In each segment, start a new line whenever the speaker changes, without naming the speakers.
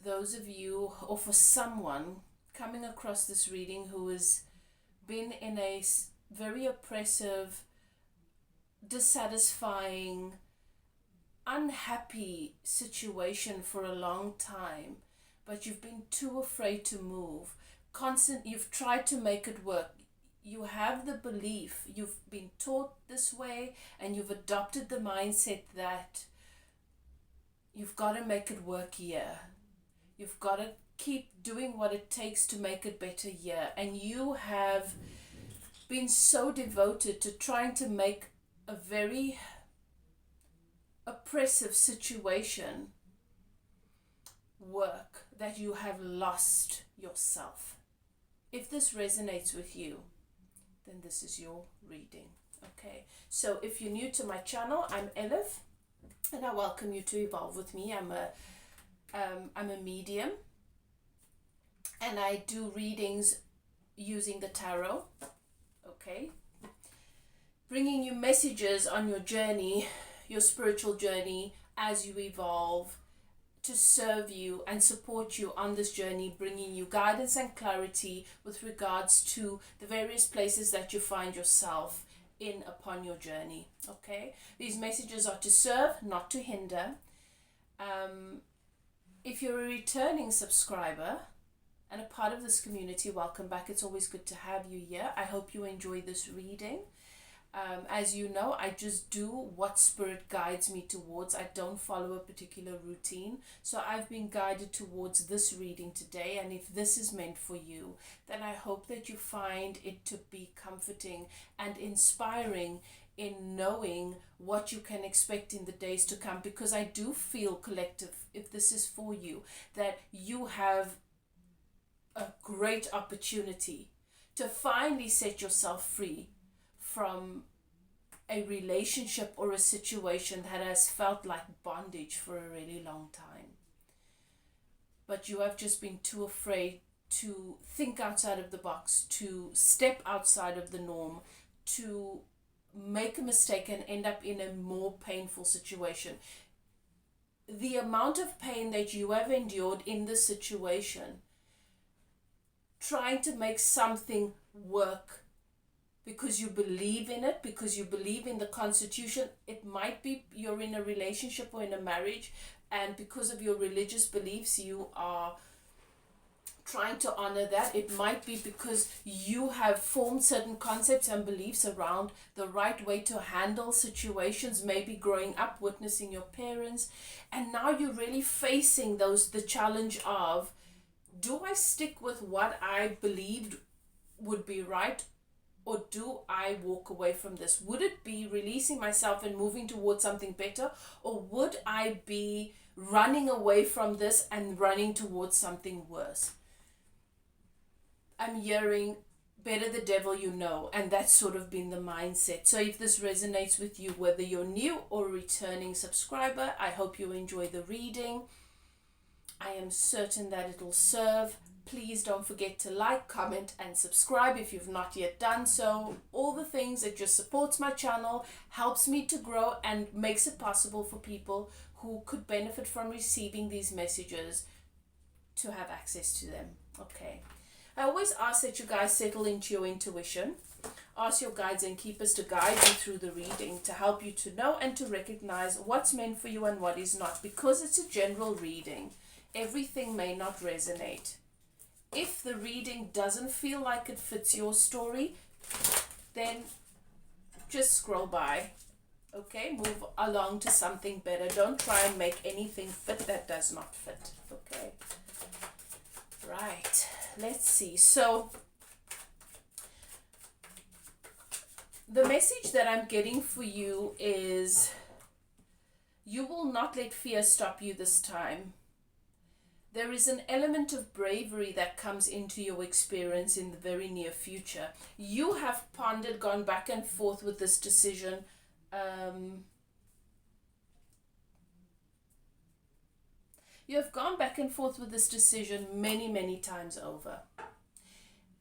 those of you, or for someone coming across this reading who has been in a very oppressive, dissatisfying, unhappy situation for a long time, but you've been too afraid to move. You've tried to make it work. You have the belief, you've been taught this way, and you've adopted the mindset that you've got to make it work here. You've got to keep doing what it takes to make it better here. And you have been so devoted to trying to make a very oppressive situation work that you have lost yourself. If this resonates with you, then this is your reading. Okay, so if you're new to my channel, I'm Elif, and I welcome you to evolve with me. I'm a medium, and I do readings using the tarot. Okay, bringing you messages on your journey, your spiritual journey, as you evolve, to serve you and support you on this journey, bringing you guidance and clarity with regards to the various places that you find yourself in upon your journey. Okay, these messages are to serve, not to hinder. If you're a returning subscriber and a part of this community, welcome back. It's always good to have you here. I hope you enjoy this reading. As you know, I just do what Spirit guides me towards. I don't follow a particular routine. So I've been guided towards this reading today. And if this is meant for you, then I hope that you find it to be comforting and inspiring in knowing what you can expect in the days to come. Because I do feel, collective, if this is for you, that you have a great opportunity to finally set yourself free from a relationship or a situation that has felt like bondage for a really long time. But you have just been too afraid to think outside of the box, to step outside of the norm, to make a mistake and end up in a more painful situation. The amount of pain that you have endured in this situation, trying to make something work because you believe in it, because you believe in the Constitution. It might be you're in a relationship or in a marriage, and because of your religious beliefs, you are trying to honor that. It might be because you have formed certain concepts and beliefs around the right way to handle situations, maybe growing up, witnessing your parents, and now you're really facing the challenge of, do I stick with what I believed would be right, or do I walk away from this? Would it be releasing myself and moving towards something better? Or would I be running away from this and running towards something worse? I'm hearing, better the devil you know. And that's sort of been the mindset. So if this resonates with you, whether you're new or returning subscriber, I hope you enjoy the reading. I am certain that it'll serve. Please don't forget to like, comment, and subscribe if you've not yet done so. All the things that just supports my channel, helps me to grow, and makes it possible for people who could benefit from receiving these messages to have access to them. Okay. I always ask that you guys settle into your intuition. Ask your guides and keepers to guide you through the reading, to help you to know and to recognize what's meant for you and what is not. Because it's a general reading, everything may not resonate. If the reading doesn't feel like it fits your story, then just scroll by. Okay, move along to something better. Don't try and make anything fit that does not fit. Okay, right, let's see. So the message that I'm getting for you is, you will not let fear stop you this time. There is an element of bravery that comes into your experience in the very near future. You have pondered, gone back and forth with this decision. You have gone back and forth with this decision many, many times over.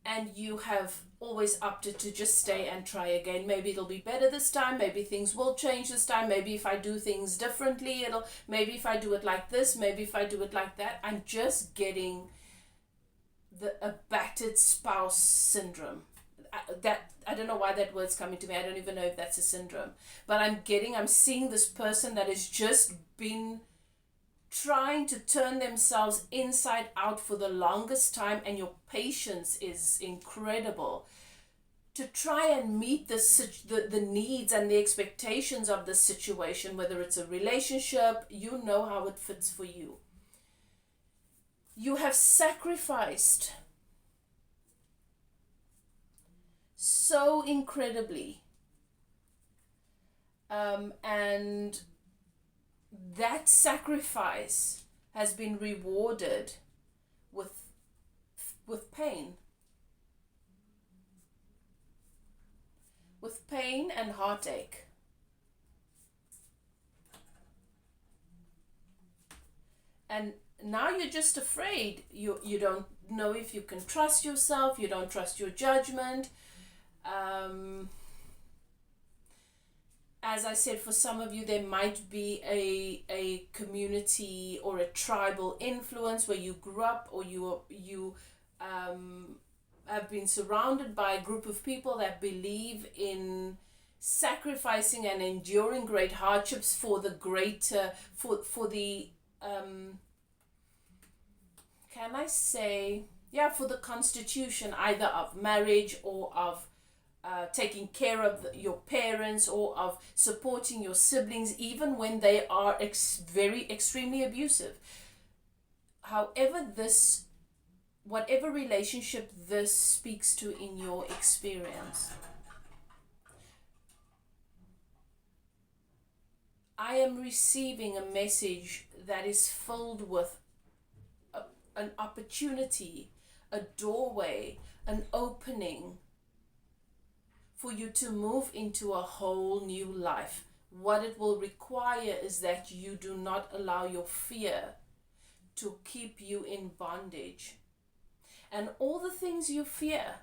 and you have always opted to just stay and try again. Maybe it'll be better this time, maybe things will change this time, maybe if I do things differently, maybe if I do it like this, maybe if I do it like that. I'm just getting a battered spouse syndrome. I don't know why that word's coming to me. I don't even know if that's a syndrome. But I'm seeing this person that has just been trying to turn themselves inside out for the longest time, and your patience is incredible to try and meet the needs and the expectations of the situation, whether it's a relationship. You know how it fits for you. You have sacrificed so incredibly, and that sacrifice has been rewarded with pain. With pain and heartache. And now you're just afraid. You don't know if you can trust yourself. You don't trust your judgment. As I said, for some of you, there might be a community or a tribal influence where you grew up, or you have been surrounded by a group of people that believe in sacrificing and enduring great hardships for the greater, for the can I say, for the constitution, either of marriage or of taking care of your parents, or of supporting your siblings, even when they are very extremely abusive. However, whatever relationship this speaks to in your experience, I am receiving a message that is filled with an opportunity, a doorway, an opening for you to move into a whole new life. What it will require is that you do not allow your fear to keep you in bondage. And all the things you fear,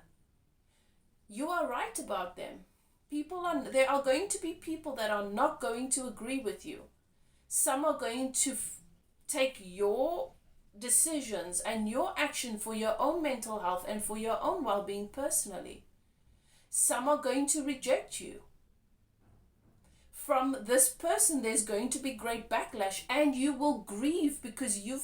you are right about them. There are going to be people that are not going to agree with you. Some are going to take your decisions and your action for your own mental health and for your own well-being personally. Some are going to reject you. From this person, there's going to be great backlash, and you will grieve because you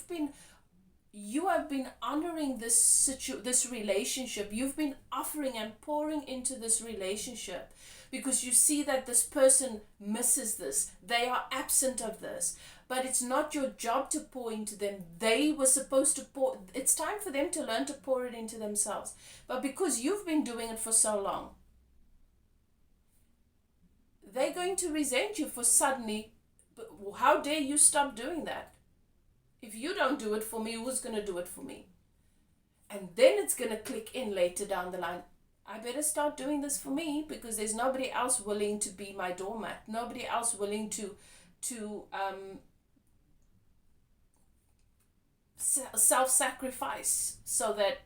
have been honoring this relationship. You've been offering and pouring into this relationship because you see that this person misses this. They are absent of this. But it's not your job to pour into them. They were supposed to pour. It's time for them to learn to pour it into themselves. But because you've been doing it for so long, they're going to resent you for suddenly, how dare you stop doing that? If you don't do it for me, who's going to do it for me? And then it's going to click in later down the line. I better start doing this for me because there's nobody else willing to be my doormat. Nobody else willing to self-sacrifice so that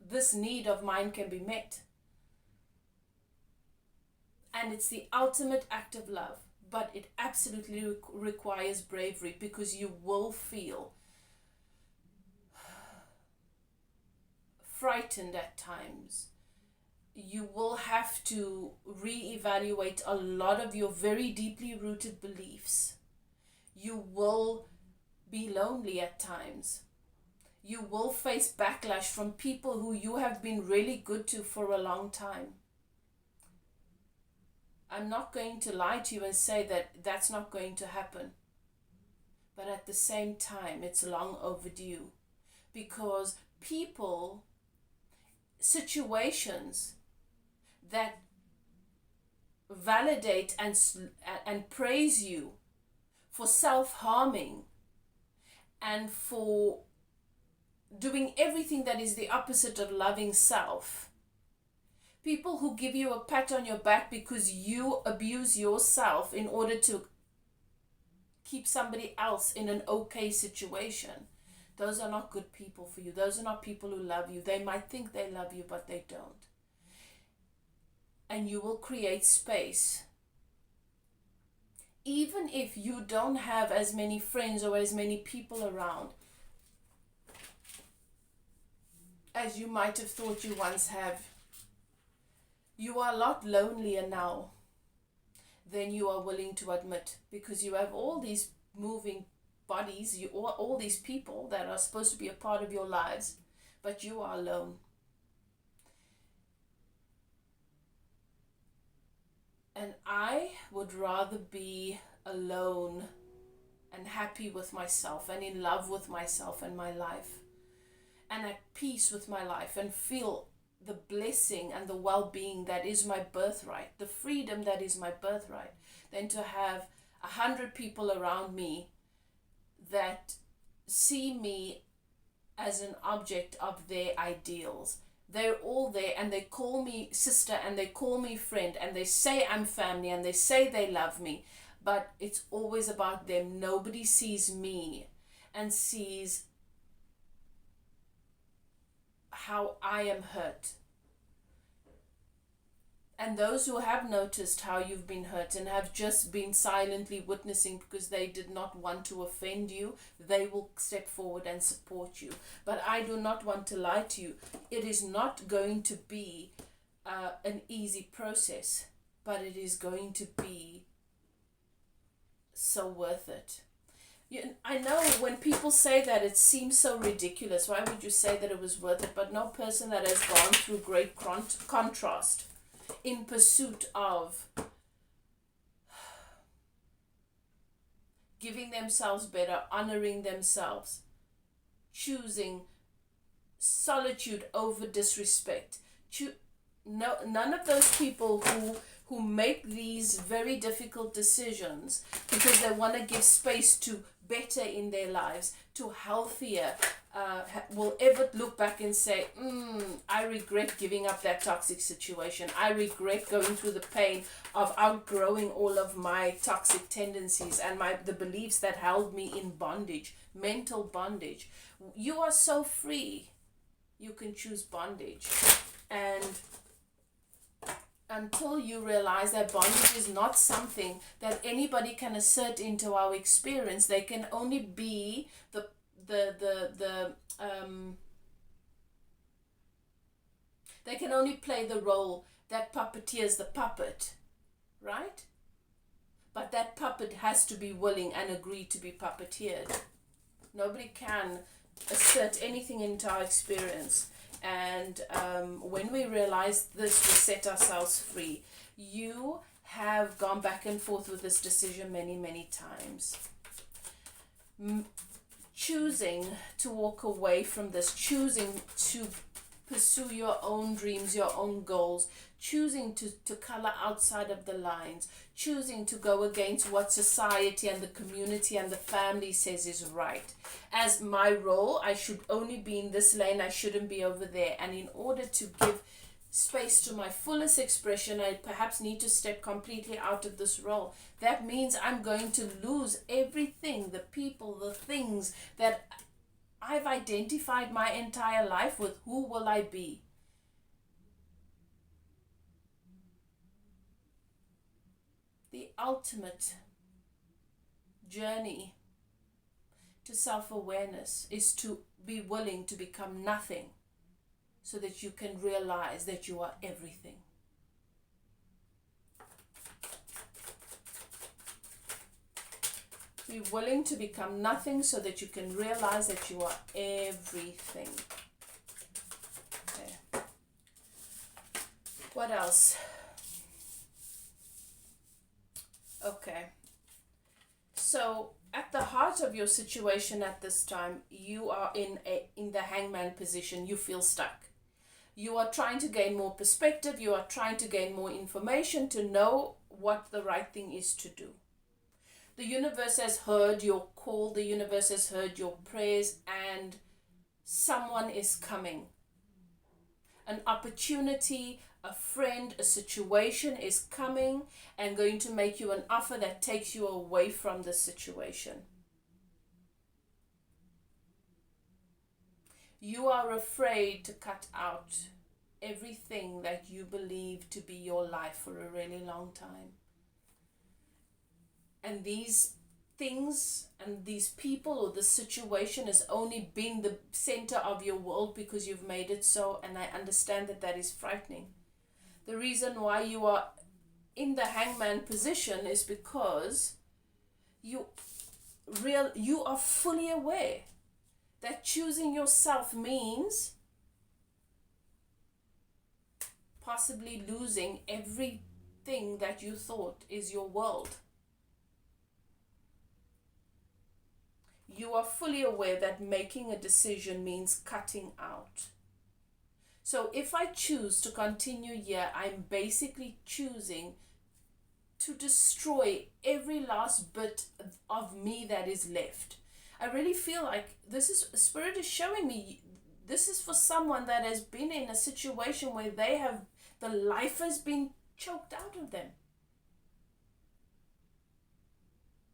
this need of mine can be met. And it's the ultimate act of love, but it absolutely requires bravery, because you will feel frightened at times. You will have to reevaluate a lot of your very deeply rooted beliefs. You will be lonely at times. You will face backlash from people who you have been really good to for a long time. I'm not going to lie to you and say that that's not going to happen. But at the same time, it's long overdue, because people, situations that validate and praise you for self-harming and for doing everything that is the opposite of loving self. People who give you a pat on your back because you abuse yourself in order to keep somebody else in an okay situation. Those are not good people for you. Those are not people who love you. They might think they love you, but they don't. And you will create space. Even if you don't have as many friends or as many people around as you might have thought you once have, you are a lot lonelier now than you are willing to admit, because you have all these moving bodies, all these people that are supposed to be a part of your lives, but you are alone. And I would rather be alone and happy with myself and in love with myself and my life and at peace with my life and feel the blessing and the well-being that is my birthright, the freedom that is my birthright, than to have 100 people around me that see me as an object of their ideals. They're all there and they call me sister and they call me friend and they say I'm family and they say they love me, but it's always about them. Nobody sees me and sees how I am hurt. And those who have noticed how you've been hurt and have just been silently witnessing because they did not want to offend you, they will step forward and support you. But I do not want to lie to you. It is not going to be an easy process, but it is going to be so worth it. I know when people say that, it seems so ridiculous. Why would you say that it was worth it? But no person that has gone through great contrast in pursuit of giving themselves better, honoring themselves, choosing solitude over disrespect. None of those people who make these very difficult decisions because they want to give space to better in their lives, to healthier, will ever look back and say, I regret giving up that toxic situation. I regret going through the pain of outgrowing all of my toxic tendencies and the beliefs that held me in bondage, mental bondage. You are so free. You can choose bondage. And until you realize that bondage is not something that anybody can assert into our experience, they can only be they can only play the role that puppeteers the puppet, right? But that puppet has to be willing and agree to be puppeteered. Nobody can assert anything into our experience. And when we realize this, we set ourselves free. You have gone back and forth with this decision many, many times. Choosing to walk away from this, choosing to pursue your own dreams, your own goals, choosing to color outside of the lines, choosing to go against what society and the community and the family says is right. As my role, I should only be in this lane, I shouldn't be over there. And in order to give space to my fullest expression, I perhaps need to step completely out of this role. That means I'm going to lose everything, the people, the things that I've identified my entire life with. Who will I be? The ultimate journey to self-awareness is to be willing to become nothing so that you can realize that you are everything. Be willing to become nothing so that you can realize that you are everything. Okay. What else? Okay. So at the heart of your situation at this time, you are in the hangman position. You feel stuck. You are trying to gain more perspective. You are trying to gain more information to know what the right thing is to do. The universe has heard your call. The universe has heard your prayers, and someone is coming. An opportunity, a friend, a situation is coming and going to make you an offer that takes you away from the situation. You are afraid to cut out everything that you believe to be your life for a really long time. And these things and these people or the situation has only been the center of your world because you've made it so, and I understand that that is frightening. The reason why you are in the hangman position is because you are fully aware that choosing yourself means possibly losing everything that you thought is your world. You are fully aware that making a decision means cutting out. So if I choose to continue here, I'm basically choosing to destroy every last bit of me that is left. I really feel like Spirit is showing me this is for someone that has been in a situation where the life has been choked out of them.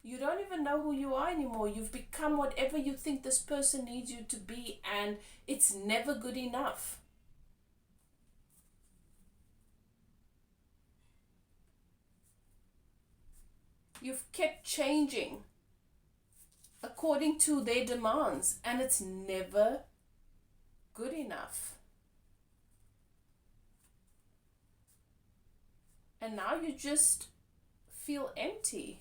You don't even know who you are anymore. You've become whatever you think this person needs you to be, and it's never good enough. You've kept changing according to their demands, and it's never good enough. And now you just feel empty.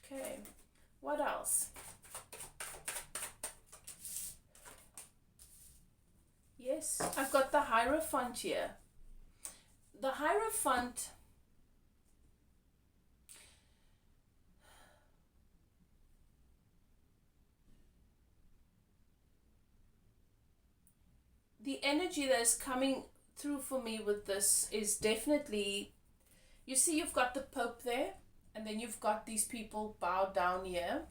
Okay, what else? Yes, I've got the Hierophant here. The Hierophant the energy that is coming through for me with this is definitely, you see, you've got the Pope there, and then you've got these people bowed down here,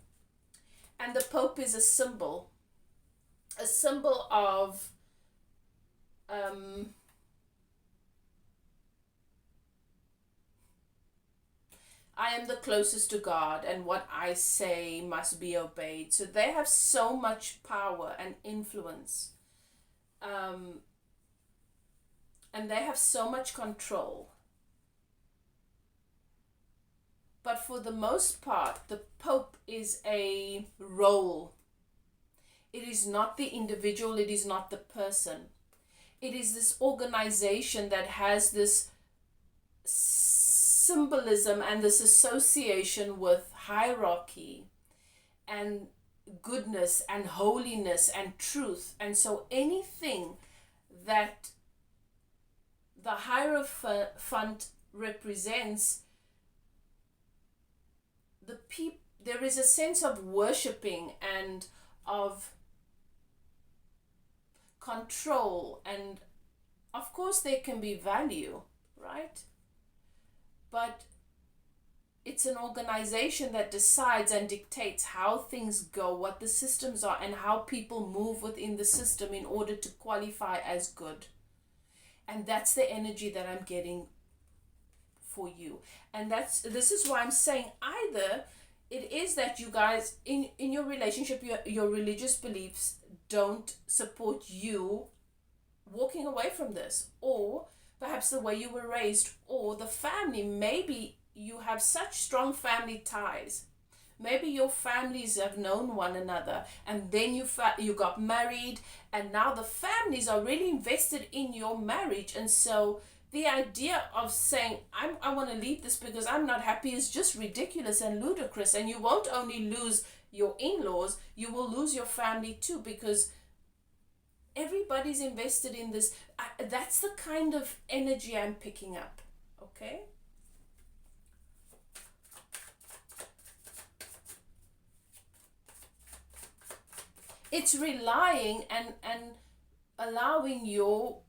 and the Pope is a symbol of I am the closest to God, and what I say must be obeyed. So they have so much power and influence, and they have so much control. But for the most part, the Pope is a role. It is not the individual, it is not the person. It is this organization that has this symbolism and this association with hierarchy and goodness and holiness and truth. And so anything that the Hierophant represents, there is a sense of worshipping and of control, and of course there can be value, right? But it's an organization that decides and dictates how things go, what the systems are, and how people move within the system in order to qualify as good. And that's the energy that I'm getting for you. And this is why I'm saying either it is that you guys in your relationship, your religious beliefs don't support you walking away from this, or perhaps the way you were raised, or the family. Maybe you have such strong family ties. Maybe your families have known one another, and then you got married, and now the families are really invested in your marriage. And so the idea of saying, I want to leave this because I'm not happy, is just ridiculous and ludicrous. And you won't only lose your in-laws, you will lose your family too, because everybody's invested in this. That's the kind of energy I'm picking up. Okay? It's relying and allowing your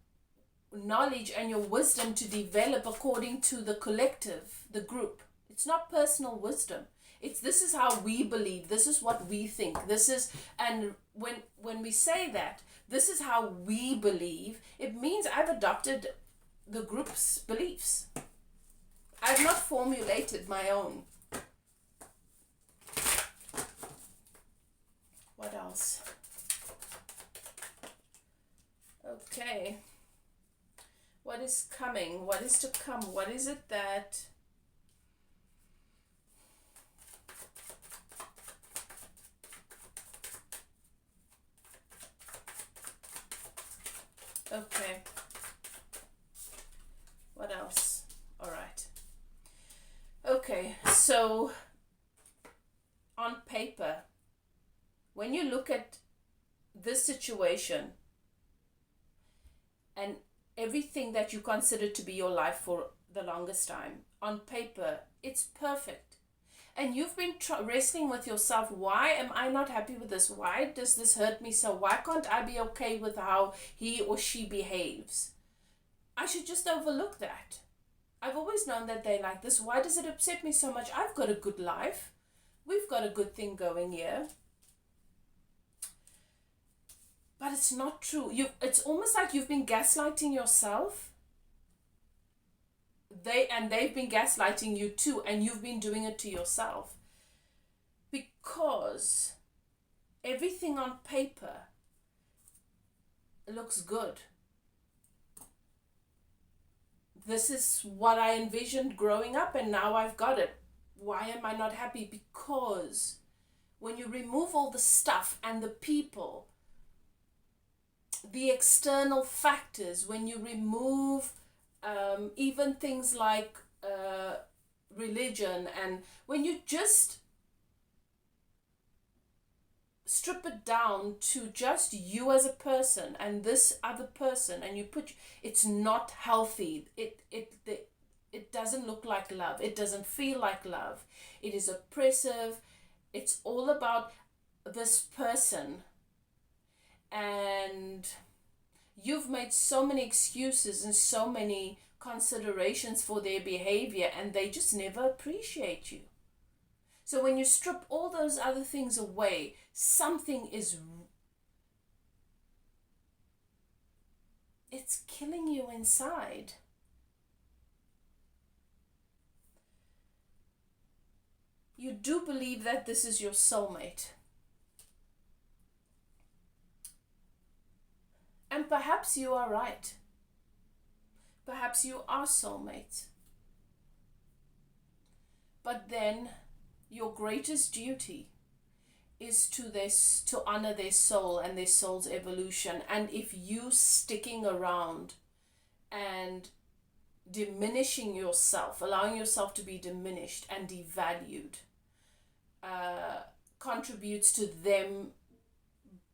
knowledge and your wisdom to develop according to the collective, the group. It's not personal wisdom. This is how we believe. This is what we think. And when we say that, this is how we believe, it means I've adopted the group's beliefs. I've not formulated my own. else? Okay. What is coming? What is to come? What is it that... Okay. What else? All right. Okay, so on paper, when you look at this situation and everything that you consider to be your life for the longest time, on paper, it's perfect. And you've been wrestling with yourself. Why am I not happy with this? Why does this hurt me so? Why can't I be okay with how he or she behaves? I should just overlook that. I've always known that they're like this. Why does it upset me so much? I've got a good life. We've got a good thing going here. But it's not true. It's almost like you've been gaslighting yourself. They've been gaslighting you too, and you've been doing it to yourself. Because everything on paper looks good. This is what I envisioned growing up, and now I've got it. Why am I not happy? Because when you remove all the stuff and the people, the external factors, when you remove even things like religion, and when you just strip it down to just you as a person and this other person, and you put, it's not healthy. It doesn't look like love. It doesn't feel like love. It is oppressive. It's all about this person. And you've made so many excuses and so many considerations for their behavior, and they just never appreciate you. So when you strip all those other things away, something is, it's killing you inside. You do believe that this is your soulmate. And perhaps you are right. Perhaps you are soulmates. But then your greatest duty is to honor their soul and their soul's evolution. And if you sticking around and diminishing yourself, allowing yourself to be diminished and devalued, contributes to them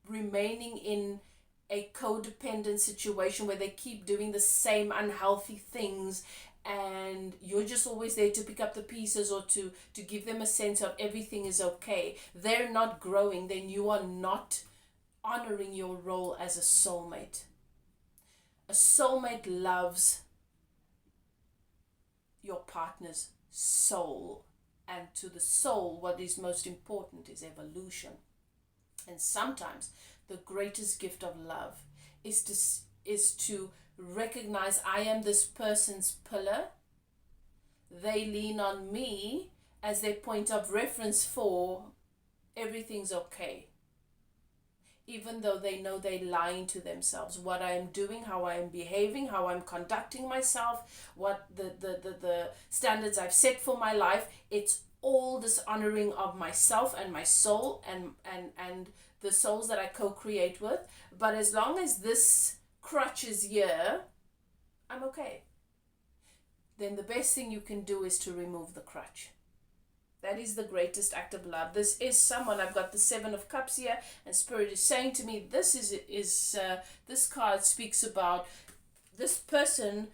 remaining in a codependent situation where they keep doing the same unhealthy things, and you're just always there to pick up the pieces or to give them a sense of everything is okay. They're not growing, then you are not honoring your role as a soulmate. A soulmate loves your partner's soul, and to the soul, what is most important is evolution. And sometimes the greatest gift of love is to recognize I am this person's pillar. They lean on me as their point of reference for everything's okay. Even though they know they're lying to themselves. What I am doing, how I am behaving, how I'm conducting myself, what the standards I've set for my life, it's all dishonoring of myself and my soul and the souls that I co-create with. But as long as this crutch is here, I'm okay. Then the best thing you can do is to remove the crutch. That is the greatest act of love. This is someone, I've got the 7 of Cups here, and Spirit is saying to me, this card speaks about this person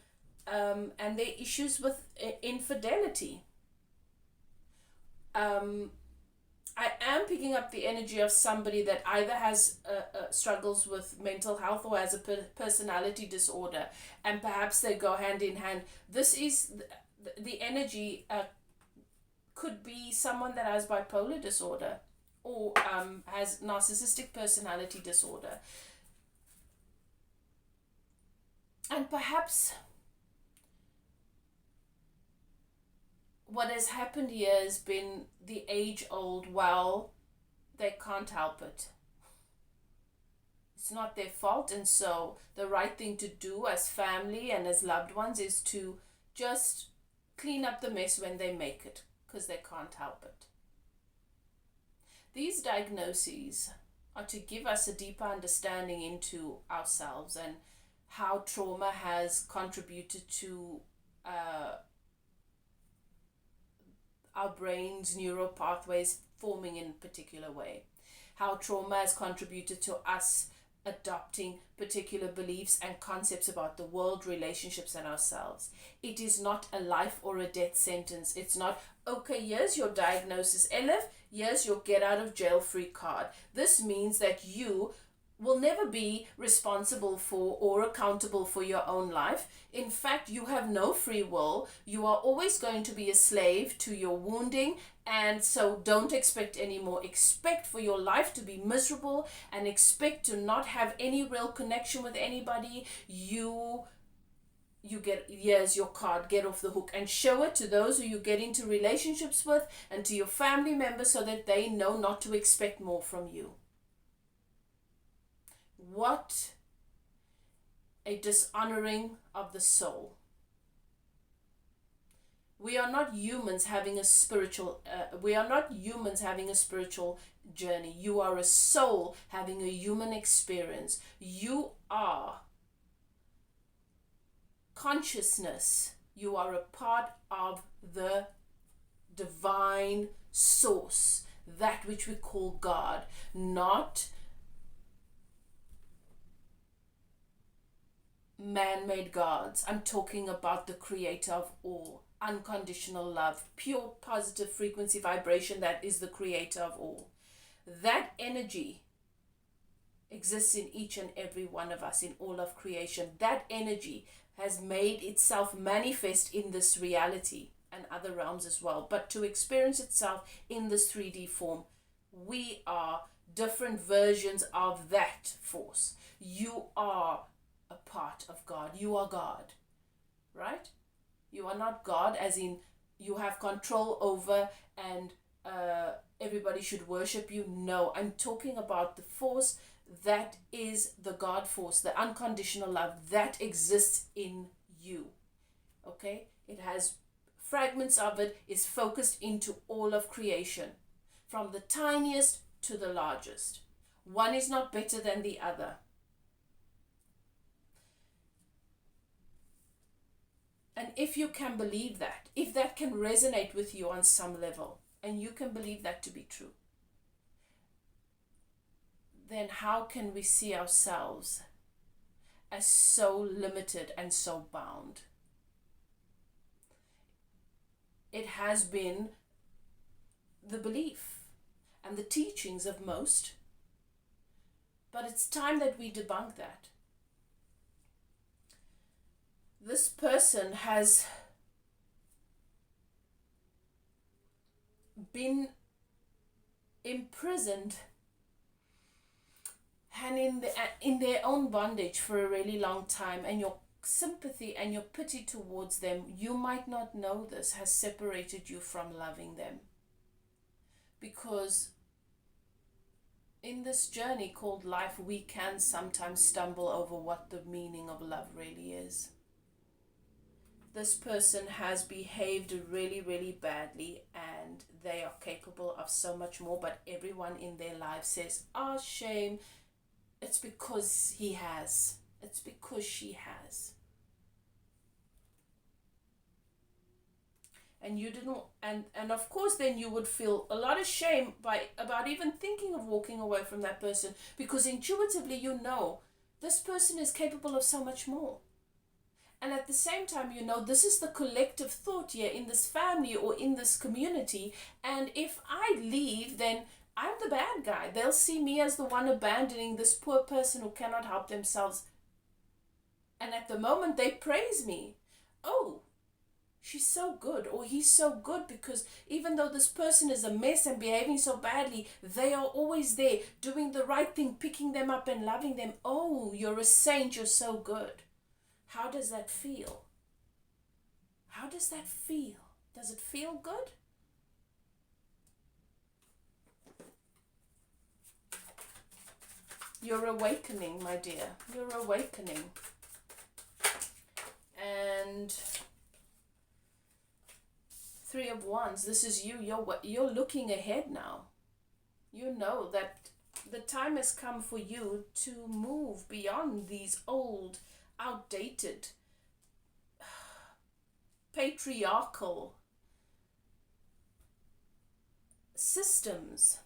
and their issues with infidelity. I am picking up the energy of somebody that either has struggles with mental health or has a personality disorder, and perhaps they go hand in hand. This is the energy. Could be someone that has bipolar disorder or has narcissistic personality disorder. And perhaps what has happened here has been the age-old, well, they can't help it. It's not their fault. And so the right thing to do as family and as loved ones is to just clean up the mess when they make it, because they can't help it. These diagnoses are to give us a deeper understanding into ourselves and how trauma has contributed to our brain's neural pathways forming in a particular way. How trauma has contributed to us adopting particular beliefs and concepts about the world, relationships, and ourselves. It is not a life or a death sentence. It's not, okay, here's your diagnosis, Elif, here's your get out of jail free card. This means that you will never be responsible for or accountable for your own life. In fact, you have no free will. You are always going to be a slave to your wounding, and so don't expect anymore. Expect for your life to be miserable and expect to not have any real connection with anybody. You get, here's your card, get off the hook, and show it to those who you get into relationships with and to your family members so that they know not to expect more from you. What a dishonoring of the soul. We are not humans having a spiritual journey. You are a soul having a human experience. You are consciousness. You are a part of the divine source, that which we call God, not man-made gods. I'm talking about the creator of all, unconditional love, pure positive frequency vibration that is the creator of all. That energy exists in each and every one of us, in all of creation. That energy has made itself manifest in this reality and other realms as well. But to experience itself in this 3D form, we are different versions of that force. You are a part of God. You are God, right? You are not God as in you have control over and everybody should worship you. No, I'm talking about the force that is the God force, the unconditional love that exists in you. Okay? It has fragments of it, is focused into all of creation, from the tiniest to the largest. One is not better than the other. And if you can believe that, if that can resonate with you on some level, and you can believe that to be true, then how can we see ourselves as so limited and so bound? It has been the belief and the teachings of most, but it's time that we debunk that. This person has been imprisoned and in their own bondage for a really long time, and your sympathy and your pity towards them, you might not know this, has separated you from loving them. Because in this journey called life, we can sometimes stumble over what the meaning of love really is. This person has behaved really, really badly and they are capable of so much more, but everyone in their life says, oh, shame. It's because he has. It's because she has. And you didn't, and of course then you would feel a lot of shame about even thinking of walking away from that person, because intuitively you know this person is capable of so much more. And at the same time, you know, this is the collective thought here in this family or in this community. And if I leave, then I'm the bad guy. They'll see me as the one abandoning this poor person who cannot help themselves. And at the moment, they praise me. Oh, she's so good, or he's so good, because even though this person is a mess and behaving so badly, they are always there doing the right thing, picking them up and loving them. Oh, you're a saint. You're so good. How does that feel? How does that feel? Does it feel good? You're awakening, my dear. You're awakening. And Three of Wands, this is you. You're looking ahead now. You know that the time has come for you to move beyond these old, outdated, patriarchal systems.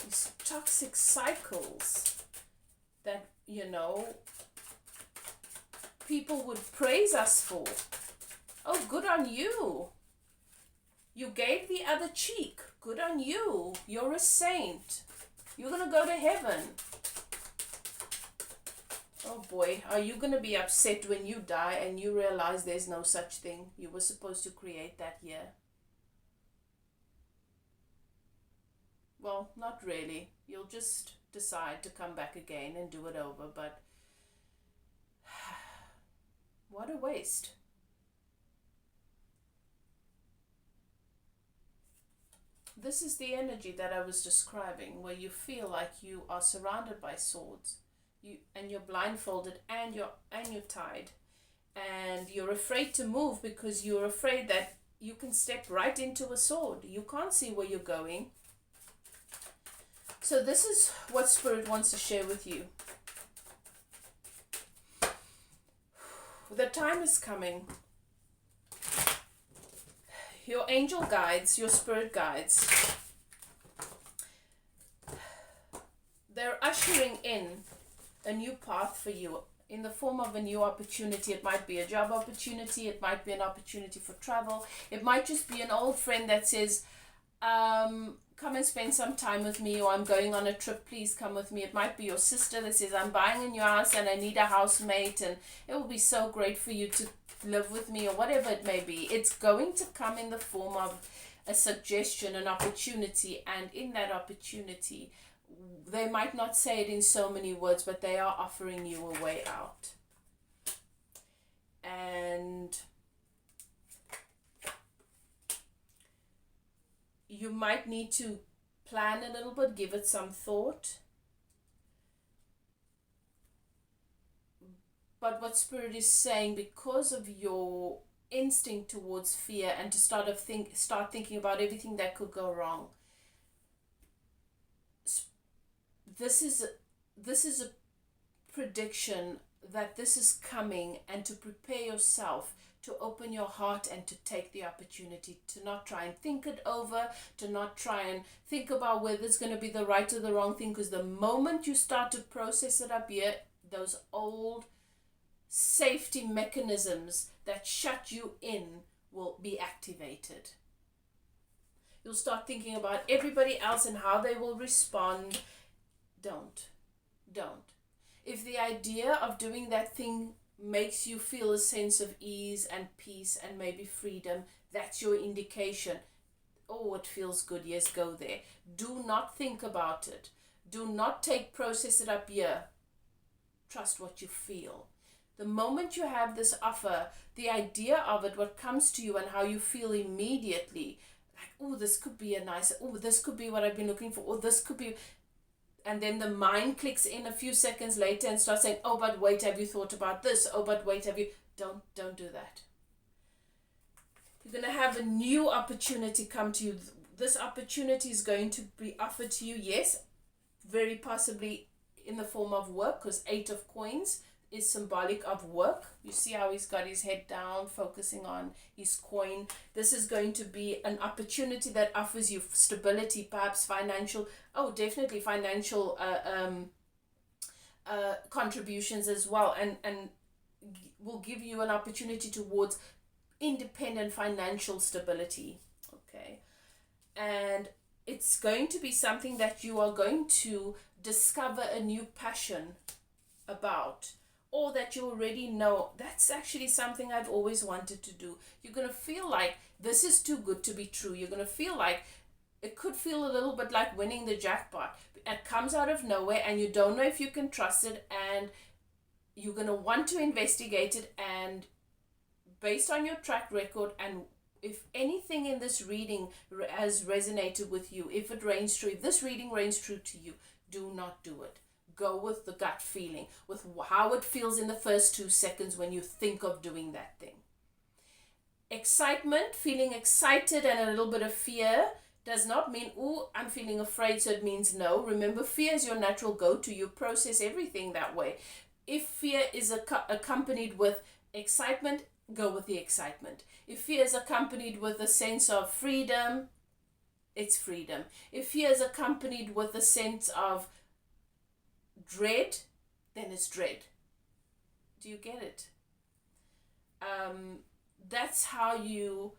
These toxic cycles that, people would praise us for. Oh, good on you. You gave the other cheek. Good on you. You're a saint. You're going to go to heaven. Oh boy, are you going to be upset when you die and you realize there's no such thing? You were supposed to create that year. Well, not really. You'll just decide to come back again and do it over, but what a waste. This is the energy that I was describing, where you feel like you are surrounded by swords. You're blindfolded and you're tied, and you're afraid to move because you're afraid that you can step right into a sword. You can't see where you're going. So this is what Spirit wants to share with you. The time is coming. Your angel guides, your spirit guides, they're ushering in a new path for you in the form of a new opportunity. It might be a job opportunity. It might be an opportunity for travel. It might just be an old friend that says, come and spend some time with me, or I'm going on a trip, please come with me. It might be your sister that says, I'm buying a new house and I need a housemate and it will be so great for you to live with me, or whatever it may be. It's going to come in the form of a suggestion, an opportunity, and in that opportunity, they might not say it in so many words, but they are offering you a way out. And you might need to plan a little bit, give it some thought. But what Spirit is saying, because of your instinct towards fear and to start thinking about everything that could go wrong, this is a prediction that this is coming, and to prepare yourself to open your heart and to take the opportunity, to not try and think it over, to not try and think about whether it's going to be the right or the wrong thing, because the moment you start to process it up here, those old safety mechanisms that shut you in will be activated. You'll start thinking about everybody else and how they will respond. Don't. If the idea of doing that thing makes you feel a sense of ease and peace and maybe freedom, that's your indication. Oh, it feels good. Yes, go there. Do not think about it. Do not process it up here. Trust what you feel. The moment you have this offer, the idea of it, what comes to you and how you feel immediately, like, oh, this could be this could be what I've been looking for, or this could be, and then the mind clicks in a few seconds later and starts saying, oh, but wait, have you thought about this? Oh, but wait, don't do that. You're going to have a new opportunity come to you. This opportunity is going to be offered to you, yes, very possibly in the form of work, because 8 of coins is symbolic of work. You see how he's got his head down, focusing on his coin. This is going to be an opportunity that offers you stability, perhaps financial, definitely financial contributions as well, and will give you an opportunity towards independent financial stability. Okay. And it's going to be something that you are going to discover a new passion about, or that you already know, that's actually something I've always wanted to do. You're going to feel like this is too good to be true. You're going to feel like it could feel a little bit like winning the jackpot. It comes out of nowhere and you don't know if you can trust it, and you're going to want to investigate it and based on your track record, and if anything in this reading has resonated with you, if it reigns true, if this reading reigns true to you, do not do it. Go with the gut feeling, with how it feels in the first 2 seconds when you think of doing that thing. Excitement, feeling excited and a little bit of fear does not mean, oh, I'm feeling afraid, so it means no. Remember, fear is your natural go-to. You process everything that way. If fear is accompanied with excitement, go with the excitement. If fear is accompanied with a sense of freedom, it's freedom. If fear is accompanied with a sense of dread, then it's dread. Do you get it? That's how you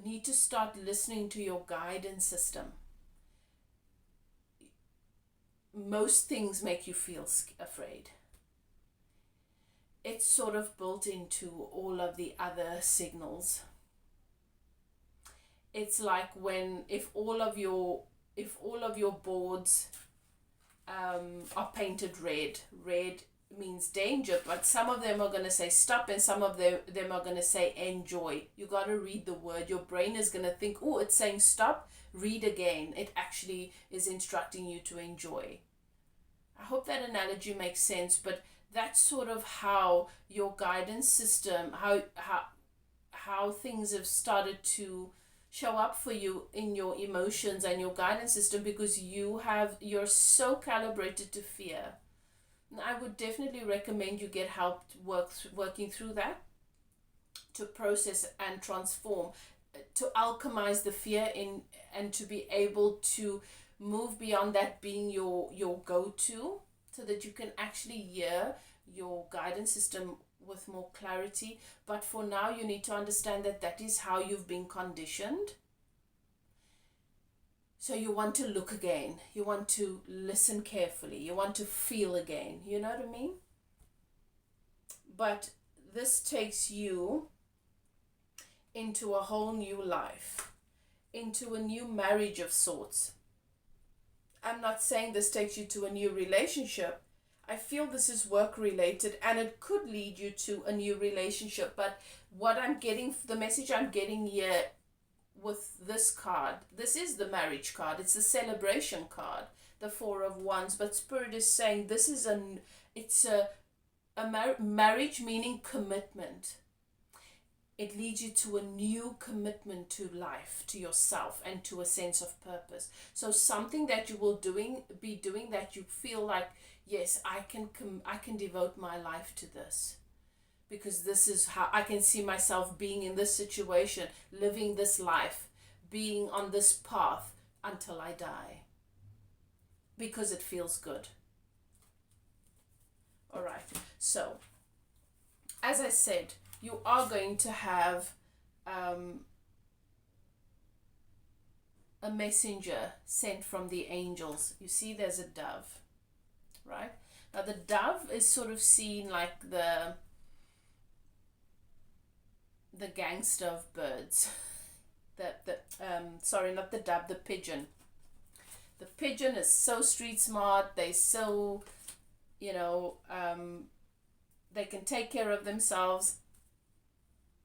need to start listening to your guidance system. Most things make you feel afraid. It's sort of built into all of the other signals. It's like if all of your boards are painted red. Red means danger, but some of them are going to say stop and some of them are going to say enjoy. You got to read the word. Your brain is going to think, oh, it's saying stop, read again. It actually is instructing you to enjoy. I hope that analogy makes sense, but that's sort of how your guidance system, how things have started to show up for you in your emotions and your guidance system, because you're so calibrated to fear. And I would definitely recommend you get help working through that, to process and transform, to alchemize the fear in, and to be able to move beyond that being your go-to, so that you can actually hear your guidance system with more clarity. But for now, you need to understand that is how you've been conditioned. So you want to look again. You want to listen carefully. You want to feel again. You know what I mean? But this takes you into a whole new life, into a new marriage of sorts. I'm not saying this takes you to a new relationship. I feel this is work related, and it could lead you to a new relationship. But what I'm getting, the message I'm getting here with this card, this is the marriage card. It's the celebration card, the 4 of Wands. But Spirit is saying this is marriage, meaning commitment. It leads you to a new commitment to life, to yourself, and to a sense of purpose. So something that you will be doing that you feel like, yes, I can devote my life to this, because this is how I can see myself being in this situation, living this life, being on this path until I die, because it feels good. All right. So, as I said, you are going to have a messenger sent from the angels. You see there's a dove, right? Now the dove is sort of seen like the gangster of birds. Sorry, not the dove, the pigeon. The pigeon is so street smart. They so, they can take care of themselves.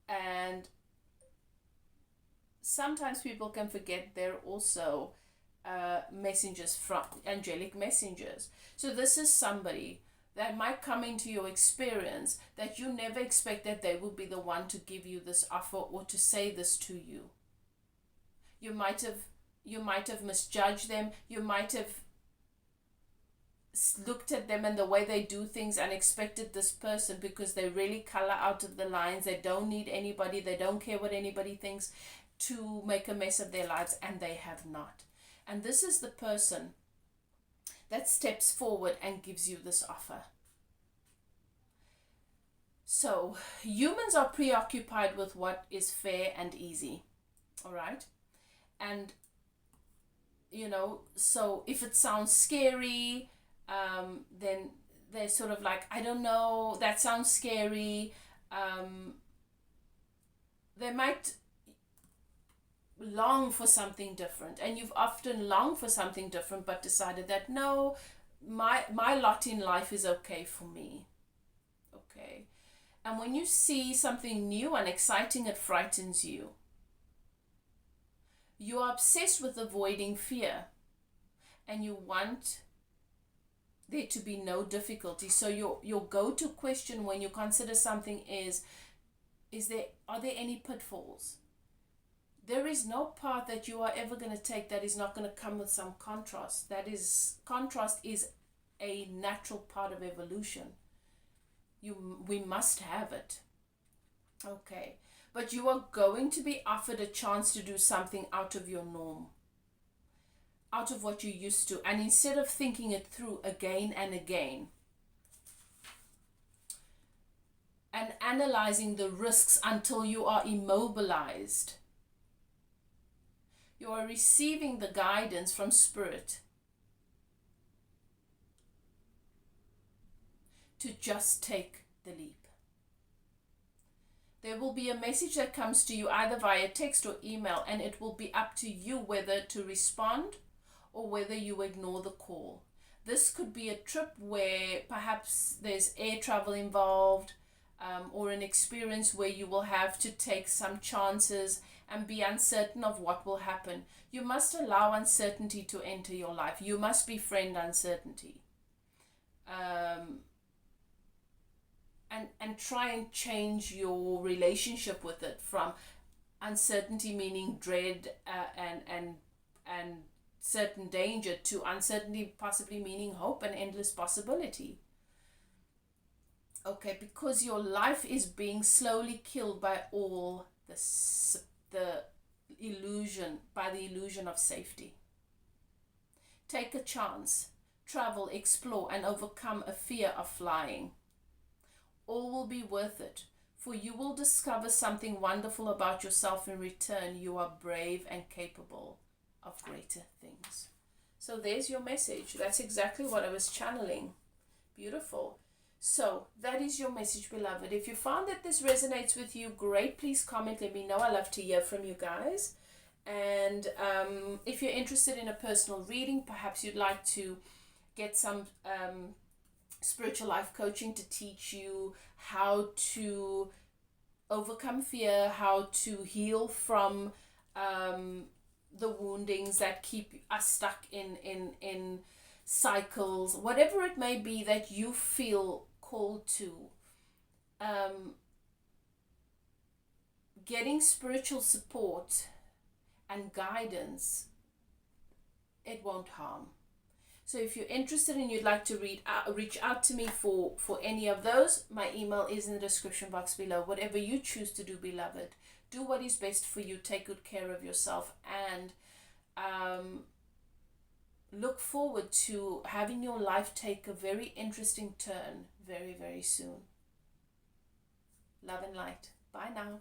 And sometimes people can forget they're also messengers, from angelic messengers. So this is somebody that might come into your experience that you never expect that they will be the one to give you this offer or to say this to you. You might have misjudged them. You might have looked at them and the way they do things and expected this person, because they really color out of the lines. They don't need anybody. They don't care what anybody thinks, to make a mess of their lives, and they have not. And this is the person that steps forward and gives you this offer. So humans are preoccupied with what is fair and easy. All right. And, so if it sounds scary, then they're sort of like, I don't know, that sounds scary. They might long for something different, and you've often longed for something different but decided that no, my lot in life is okay for me. Okay. And when you see something new and exciting, it frightens you. You are obsessed with avoiding fear, and you want there to be no difficulty. So your go-to question when you consider something are there any pitfalls? There is no path that you are ever going to take that is not going to come with some contrast. Contrast is a natural part of evolution. We must have it. Okay. But you are going to be offered a chance to do something out of your norm, out of what you used to. And instead of thinking it through again and again and analyzing the risks until you are immobilized, you are receiving the guidance from Spirit to just take the leap. There will be a message that comes to you either via text or email, and it will be up to you whether to respond or whether you ignore the call. This could be a trip where perhaps there's air travel involved, or an experience where you will have to take some chances and be uncertain of what will happen. You must allow uncertainty to enter your life. You must befriend uncertainty. And try and change your relationship with it from uncertainty meaning dread and certain danger to uncertainty possibly meaning hope and endless possibility. Okay, because your life is being slowly killed by all the illusion of safety. Take a chance, travel, explore, and overcome a fear of flying. All will be worth it, for you will discover something wonderful about yourself in return. You are brave and capable of greater things. So there's your message. That's exactly what I was channeling. Beautiful. So that is your message, beloved. If you found that this resonates with you, great. Please comment. Let me know. I love to hear from you guys. And if you're interested in a personal reading, perhaps you'd like to get some spiritual life coaching to teach you how to overcome fear, how to heal from the woundings that keep us stuck in cycles, whatever it may be that you feel called to. Getting spiritual support and guidance, it won't harm. So if you're interested and you'd like to reach out to me for any of those, my email is in the description box below. Whatever you choose to do, beloved, do what is best for you. Take good care of yourself, and look forward to having your life take a very interesting turn very, very soon. Love and light. Bye now.